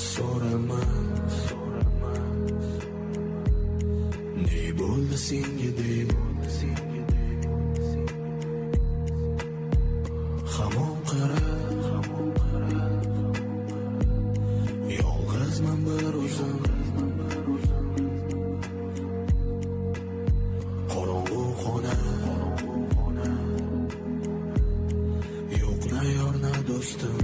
So'raman, ne bo'ldi senga deb hamon qarab, yolg'izman bir o'zim, qorong'u xona, yo'q na yor na do'stim.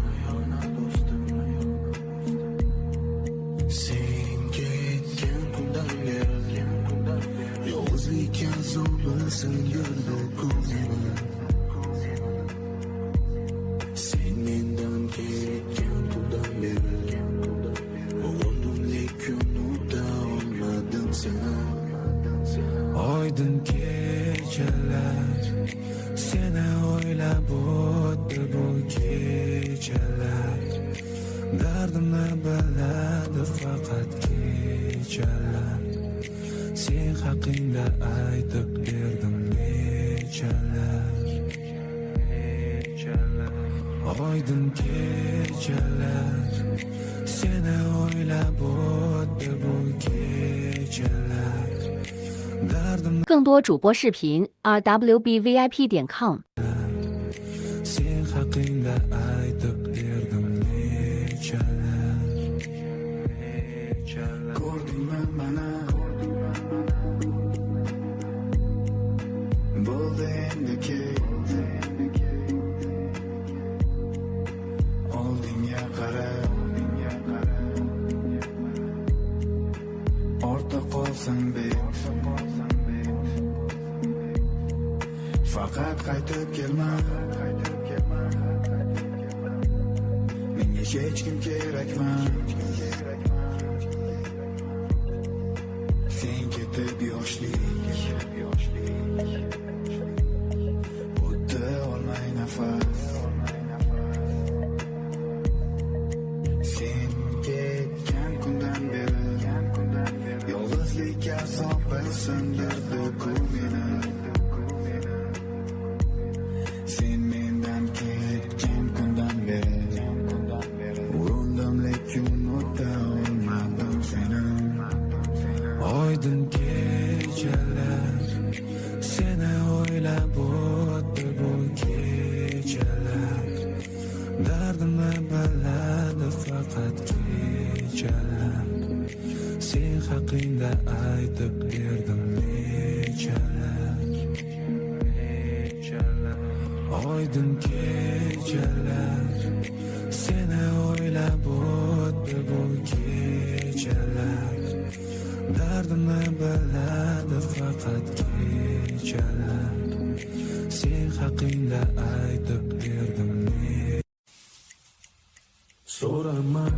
Sen ketgan kundan beri yolg'izlik azobi singirdi ko'zimni. Sen mendan ketgan kundan beri o'g'limlik kunida olmadim seni. Oydin kechalar seni o'ylab o'tdi bu kechalar. Dardimni biladi faqat kechalar. Sen haqingda aytib berdim nechalar. Oydin kechalar seni o'ylab o'tdi bu kechalar. Dardim 更多主播视频 rwbvip.com。 sen haqingda aytib berdim nechalar. Ko'rdingmi mana bo'ldi endi ket, oldinga qara, ortda qolsang bet, faqat qaytib kelma, menga hech kim kerakmas. Sen ketib yoshlik o'tdi olmay nafas. Sen ketgan kundan beri yolg'izlik azobi sindirdi ko'nglimni. Sen mendan ketgan kundan beri urindim lekin unuta olmadim seni. Oydin kechalar seni o'ylab o'tdi bu kechalar. Dardimni biladi faqat kechalar. Sen haqingda aytib berdim nechalar. Oydin kechalar seni o'ylab o'tdi bu kechalar. Dardimni biladi faqat kechalar. Sen haqingda aytib berdim So'raman,